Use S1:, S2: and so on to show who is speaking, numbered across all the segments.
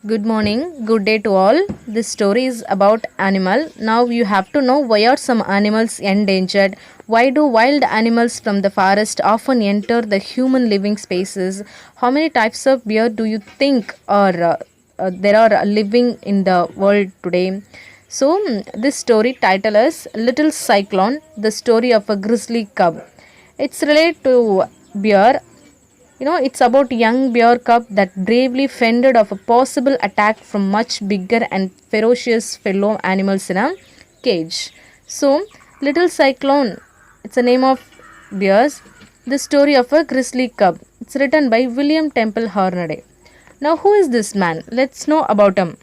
S1: Good morning, good day to all. This story is about animal. Now you have to know why are some animals endangered? Why do wild animals from the forest often enter the human living spaces? How many types of bear do you think there are living in the world today? This story title is Little Cyclone, the story of a grizzly cub. It's related to bear. It's about young bear cub that bravely fended off a possible attack from much bigger and ferocious fellow animals in a cage. So, Little Cyclone, it's a name of bears. The story of a grizzly cub. It's written by William Temple Hornaday. Now, who is this man? Let's know about him.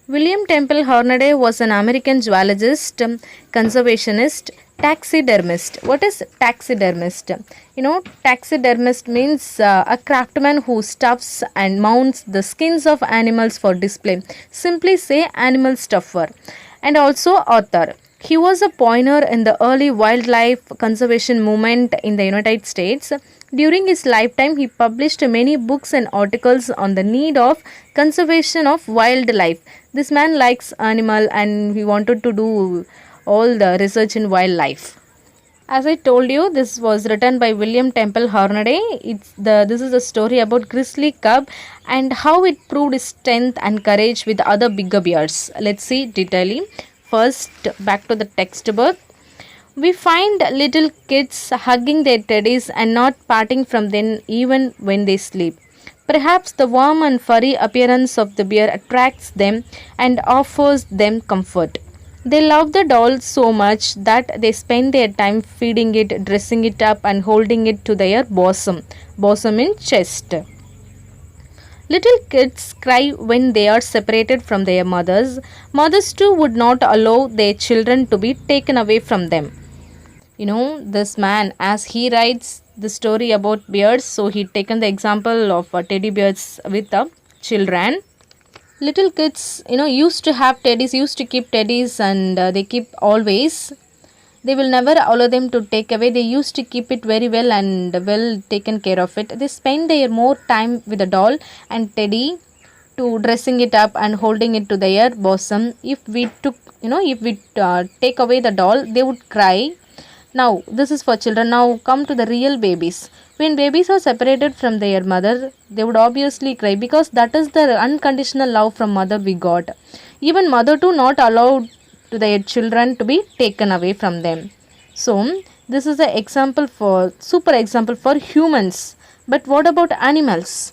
S1: William Temple Hornaday was an American zoologist, conservationist, taxidermist. What is taxidermist? Taxidermist means a craftsman who stuffs and mounts the skins of animals for display. Simply say animal stuffer. And also author. He was a pioneer in the early wildlife conservation movement in the United States. During his lifetime, he published many books and articles on the need of conservation of wildlife. This man likes animal and he wanted to do all the research in wildlife. As I told you, this was written by William Temple Hornaday. This is a story about grizzly cub and how it proved its strength and courage with other bigger bears. Let's see detailing. First, back to the textbook. We find little kids hugging their teddies and not parting from them even when they sleep. Perhaps the warm and furry appearance of the bear attracts them and offers them comfort. They love the doll so much that they spend their time feeding it, dressing it up, and holding it to their bosom. Bosom in chest. Little kids cry when they are separated from their mothers. Mothers too would not allow their children to be taken away from them. This man, as he writes the story about bears, so he taken the example of teddy bears with the children. Little kids, used to have teddies, used to keep teddies, and they keep always. They will never allow them to take away. They used to keep it very well and well taken care of it. They spend their more time with the doll and teddy to dressing it up and holding it to their bosom. If we take away the doll, they would cry. Now, this is for children. Now, come to the real babies. When babies are separated from their mother, they would obviously cry because that is the unconditional love from mother we got. Even mother too not allowed to their children to be taken away from them. So, this is a example for super example for humans. But what about animals?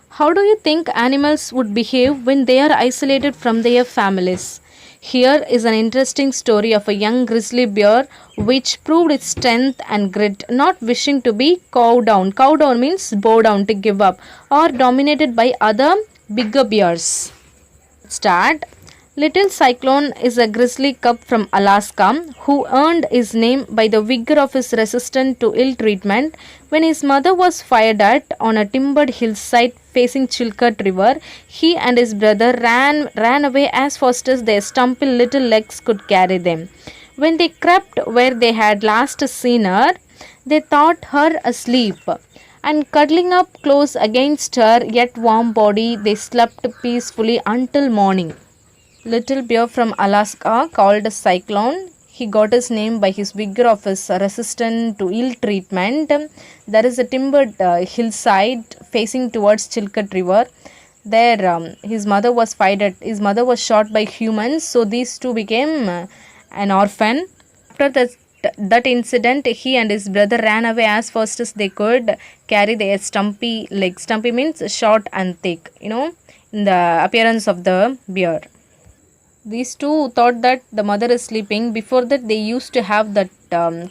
S1: How do you think animals would behave when they are isolated from their families? Here is an interesting story of a young grizzly bear which proved its strength and grit, not wishing to be cowed down. Cow down means bow down, to give up, or dominated by other bigger bears. Start. Little Cyclone is a grizzly cub from Alaska who earned his name by the vigor of his resistance to ill treatment. When his mother was fired at on a timbered hillside facing Chilkat River, he and his brother ran away as fast as their stumpy little legs could carry them. When they crept where they had last seen her, they thought her asleep, and cuddling up close against her yet warm body, they slept peacefully until morning. Little bear from Alaska called Cyclone. He got his name by his vigor of his resistance to ill treatment. There is a timbered hillside facing towards Chilkat River. There, his mother was fired. His mother was shot by humans, so these two became an orphan. After that incident, he and his brother ran away as fast as they could, carry their stumpy legs. Stumpy means short and thick. In the appearance of the bear. These two thought that the mother is sleeping. Before that, they used to have that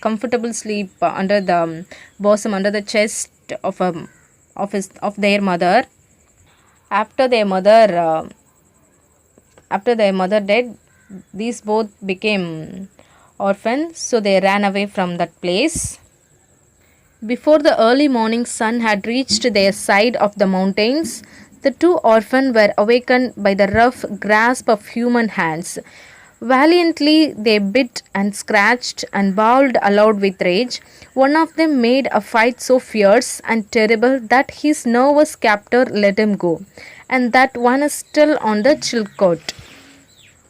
S1: comfortable sleep under the bosom, under the chest of their mother. After their mother, dead, these both became orphans. So they ran away from that place. Before the early morning sun had reached their side of the mountains, the two orphans were awakened by the rough grasp of human hands. Valiantly they bit and scratched and bawled aloud with rage. One of them made a fight so fierce and terrible that his nervous captor let him go. and that one is still on the Chilcote.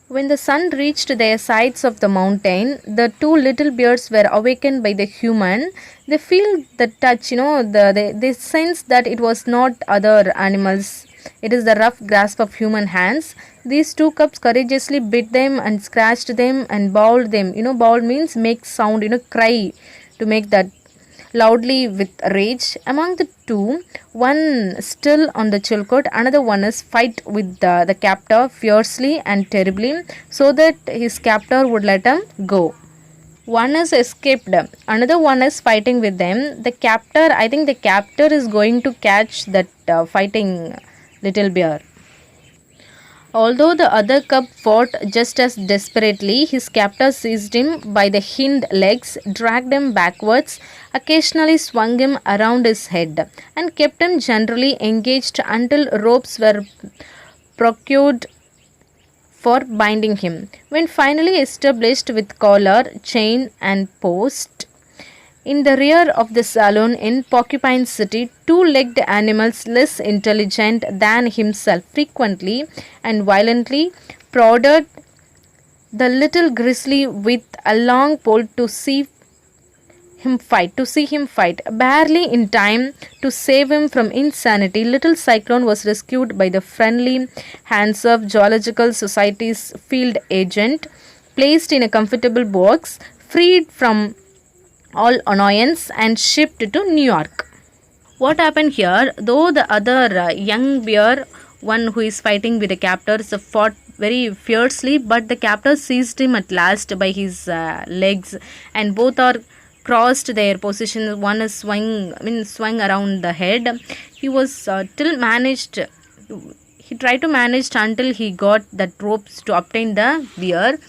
S1: When the sun reached the sides of the mountain, the two little bears were awakened by the human. They feel the touch, they sense that it was not other animals. It is the rough grasp of human hands. These two cubs courageously bit them and scratched them and bawled them. Bawl means make sound, cry to make that loudly with rage. Among the two, one still on the Chilcote, another one is fight with the captor fiercely and terribly, so that his captor would let him go. One is escaped, another one is fighting with them. The captor, I think the captor is going to catch that fighting little bear. Although the other cub fought just as desperately, his captor seized him by the hind legs, dragged him backwards, occasionally swung him around his head, and kept him generally engaged until ropes were procured for binding him. When finally established with collar, chain, and post, in the rear of the saloon in Porcupine City, two-legged animals less intelligent than himself frequently and violently prodded the little grizzly with a long pole to see him fight. Barely in time to save him from insanity, Little Cyclone was rescued by the friendly hands of Geological Society's field agent, placed in a comfortable box, freed from all annoyance, and shipped to New York. What happened here? Though the other young bear, one who is fighting with the captors, fought very fiercely, but the captor seized him at last by his legs, and both are crossed their position. One is swung around the head. He was till managed. He tried to manage until he got that ropes to obtain the bear.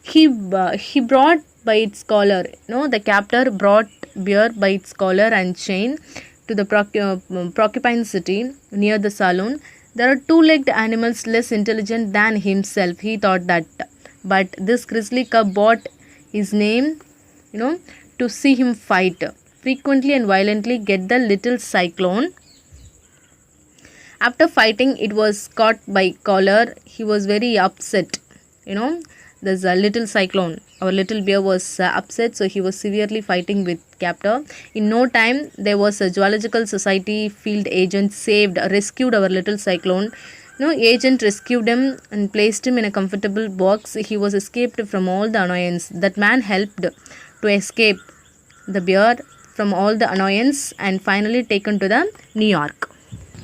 S1: He brought by its collar. The captor brought bear by its collar and chain to the Porcupine City near the saloon. There are two-legged animals less intelligent than himself, he thought that. But this grizzly cub bought his name, to see him fight, frequently and violently get the Little Cyclone. After fighting, it was caught by collar. He was very upset. There's a Little Cyclone. Our little bear was upset, so he was severely fighting with captor. In no time, there was a Geological Society field agent rescued our Little Cyclone. Agent rescued him and placed him in a comfortable box. He was escaped from all the annoyance. That man helped to escape the bear from all the annoyance and finally taken to the New York.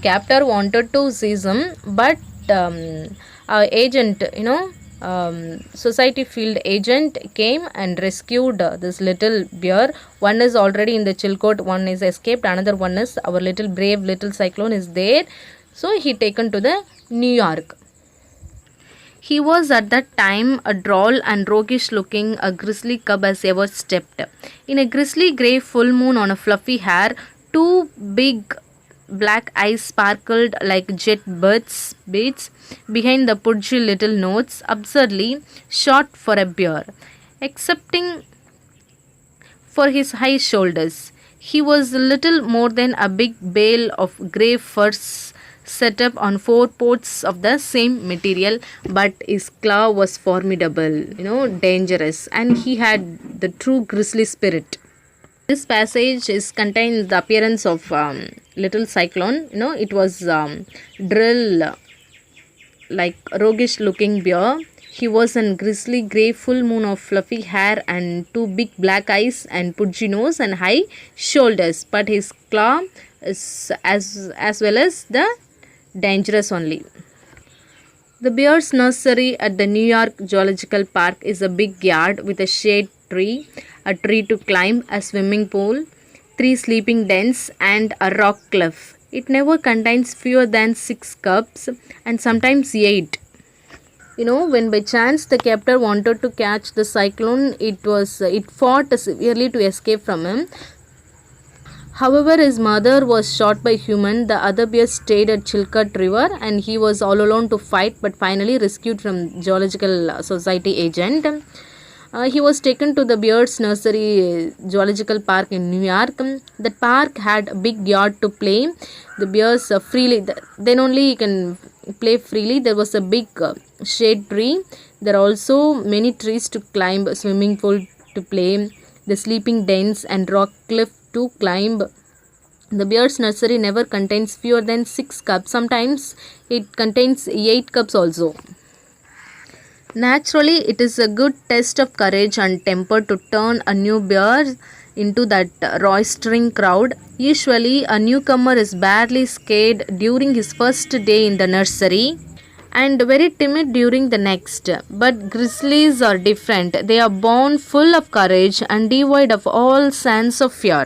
S1: Captor wanted to seize him, but our agent, society field agent came and rescued this little bear. One is already in the Chilcote, one is escaped, another one is our brave little cyclone is there. So he taken to the New York. He was at that time a droll and roguish looking a grizzly cub as ever stepped. In a grizzly grey full moon on a fluffy hair, two big black eyes sparkled like jet beads behind the pudgy little nose, absurdly short for a bear, excepting for his high shoulders. He was little more than a big bale of grey furs set up on four posts of the same material, but his claw was formidable, dangerous, and he had the true grizzly spirit. This passage contains the appearance of Little Cyclone. It was drill like roguish looking bear. He was a grizzly grey full moon of fluffy hair and two big black eyes and pudgy nose and high shoulders, but his claw is as well as the dangerous only. The bear's nursery at the New York Zoological Park is a big yard with a shade tree, a tree to climb, a swimming pool, 3 sleeping dens, and a rock cliff. It never contains fewer than 6 cubs and sometimes 8. When by chance the captor wanted to catch the cyclone, it fought severely to escape from him. However, his mother was shot by human. The other bears stayed at Chilcote River and he was all alone to fight, but finally rescued from Geological Society agent. He was taken to the Bears Nursery Zoological Park in New York. The park had a big yard to play. The bears freely, then only you can play freely. There was a big shade tree. There are also many trees to climb, swimming pool to play, the sleeping dens and rock cliff to climb. The bear's nursery never contains fewer than 6 cubs. Sometimes it contains 8 cubs also. Naturally, it is a good test of courage and temper to turn a new bear into that roistering crowd. Usually, a newcomer is badly scared during his first day in the nursery and very timid during the next. But grizzlies are different. They are born full of courage and devoid of all sense of fear.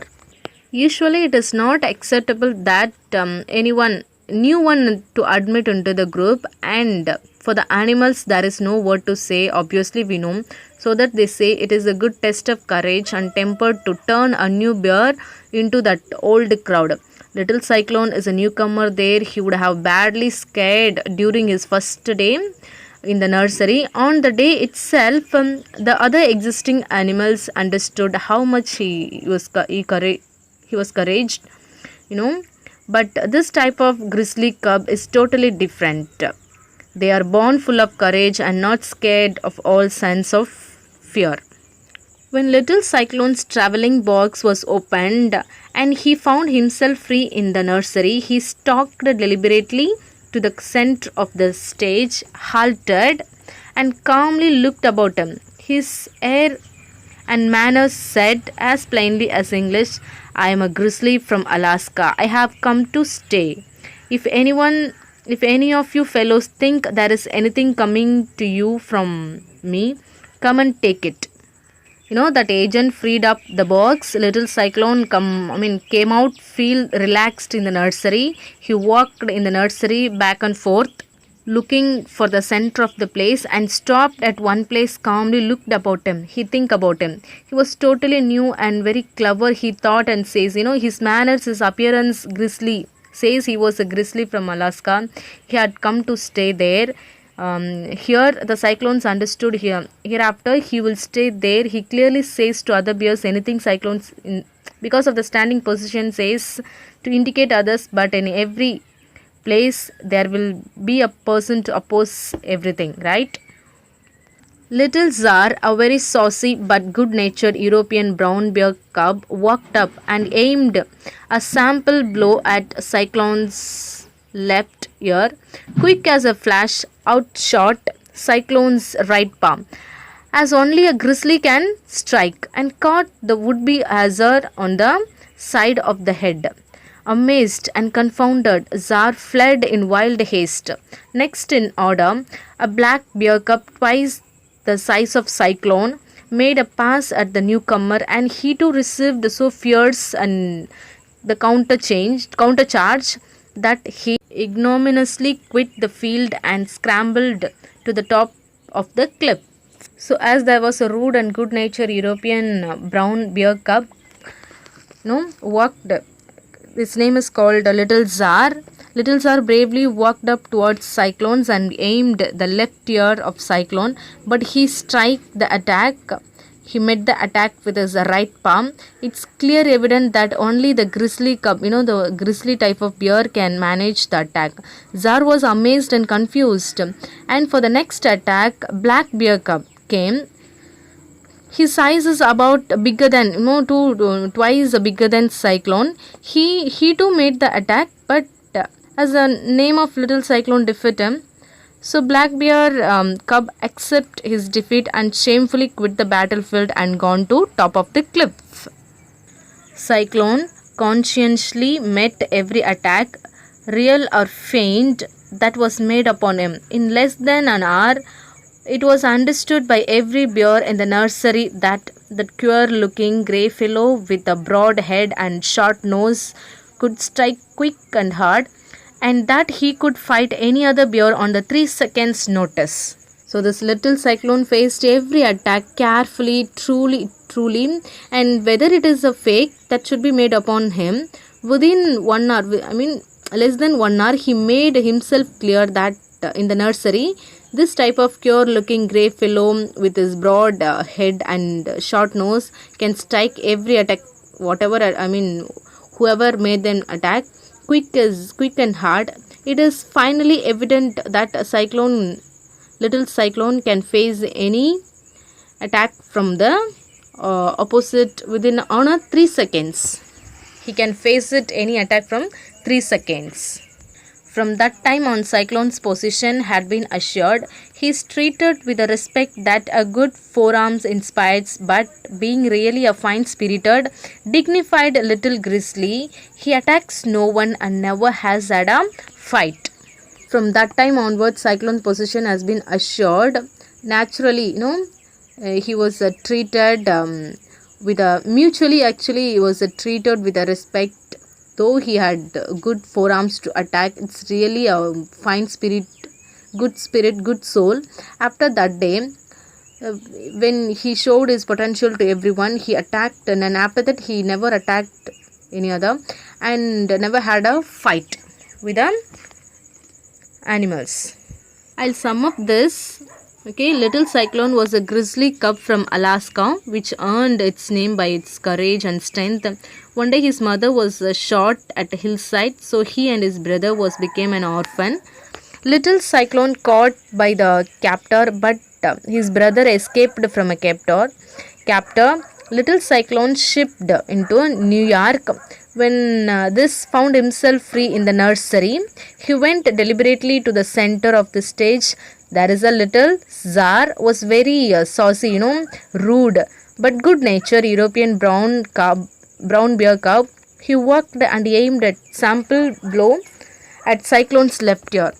S1: Usually, it is not acceptable that anyone new one to admit into the group, and for the animals there is no word to say. Obviously, we know, so that they say it is a good test of courage and temper to turn a new bear into that old crowd. Little Cyclone is a newcomer there. He would have badly scared during his first day in the nursery. On the day itself, the other existing animals understood how much he was couraged, but this type of grizzly cub is totally different. They are born full of courage and not scared of all sense of fear. When Little Cyclone's traveling box was opened and he found himself free in the nursery, he stalked deliberately to the center of the stage, halted, and calmly looked about him. His air and manner said as plainly as English, "I am a grizzly from Alaska. I have come to stay. If any of you fellows think there is anything coming to you from me, come and take it." That agent freed up the box. Little Cyclone came out, feel relaxed in the nursery. He walked in the nursery back and forth, looking for the center of the place, and stopped at one place, calmly looked about him. He think about him. He was totally new and very clever, he thought, and says, his manners, his appearance, grizzly. Says he was a grizzly from Alaska. He had come to stay there. Here the Cyclones understood hereafter he will stay there. He clearly says to other bears anything Cyclones, because of the standing position, says to indicate others, but in every place there will be a person to oppose everything, right? Little Tsar, a very saucy but good-natured European brown bear cub, walked up and aimed a sample blow at Cyclone's left ear. Quick as a flash, outshot Cyclone's right palm, as only a grizzly can strike, and caught the would-be hazard on the side of the head. Amazed and confounded, Tsar fled in wild haste. Next in order, a black bear cub twice the size of Cyclone made a pass at the newcomer, and he too received so fierce and the countercharge that he ignominiously quit the field and scrambled to the top of the cliff. So as there was a rude and good-natured European brown bear cub, walked. His name is called Little Tsar. Little Tsar bravely walked up towards Cyclones and aimed the left ear of Cyclone, but he met the attack with his right palm. It's clear evident that only the grizzly cub, the grizzly type of bear, can manage the attack. Tsar was amazed and confused, and for the next attack, black bear cub came. His size is about bigger than, twice bigger than Cyclone. He too made the attack, but as the name of Little Cyclone defeated him, so Black Bear cub accept his defeat and shamefully quit the battlefield and gone to top of the cliff. Cyclone conscientiously met every attack, real or feigned, that was made upon him. In less than an hour, it was understood by every bear in the nursery that queer-looking grey fellow with a broad head and short nose could strike quick and hard, and that he could fight any other bear on the 3 seconds notice. So this Little Cyclone faced every attack carefully, truly, and whether it is a fake, that should be made upon him. Within 1 hour, less than 1 hour, he made himself clear that in the nursery, this type of cure-looking grey fellow with his broad head and short nose can strike every attack, whoever made them attack, quick and hard. It is finally evident that a little cyclone can face any attack from the opposite within on a 3 seconds. He can face it any attack from 3 seconds. From that time on, Cyclone's position had been assured. He is treated with a respect that a good forearms inspires, but being really a fine-spirited, dignified little grizzly, he attacks no one and never has had a fight. From that time onwards, Cyclone's position has been assured. Naturally, he was treated with a mutually, actually he was treated with a respect. Though he had good forearms to attack, it's really a fine spirit, good soul. After that day, when he showed his potential to everyone, he attacked, and then after that he never attacked any other and never had a fight with the animals. I'll sum up this. Okay, Little Cyclone was a grizzly cub from Alaska which earned its name by its courage and strength. One day his mother was shot at a hillside, so he and his brother became an orphan. Little Cyclone caught by the captor, but his brother escaped from a captor. Little Cyclone shipped into New York. When this found himself free in the nursery, he went deliberately to the center of the stage. There is a little Tsar, was very saucy, rude, but good-natured European brown bear cub. He walked and aimed a sample blow at Cyclone's left ear.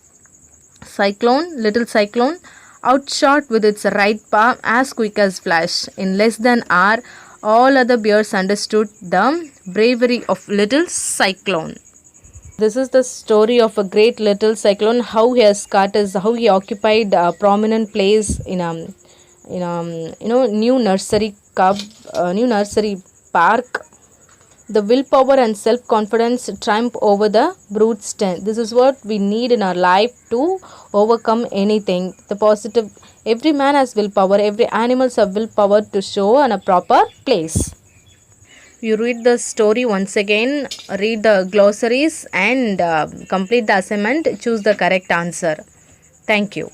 S1: Little Cyclone, outshot with its right paw as quick as flash. In less than an hour, all other bears understood the bravery of Little Cyclone. This is the story of a great Little Cyclone. How he occupied a prominent place in new nursery park. The willpower and self-confidence triumph over the brute strength. This is what we need in our life to overcome anything. The positive. Every man has willpower. Every animal has willpower to show on a proper place. You read the story once again, read the glossaries and complete the assignment, choose the correct answer. Thank you.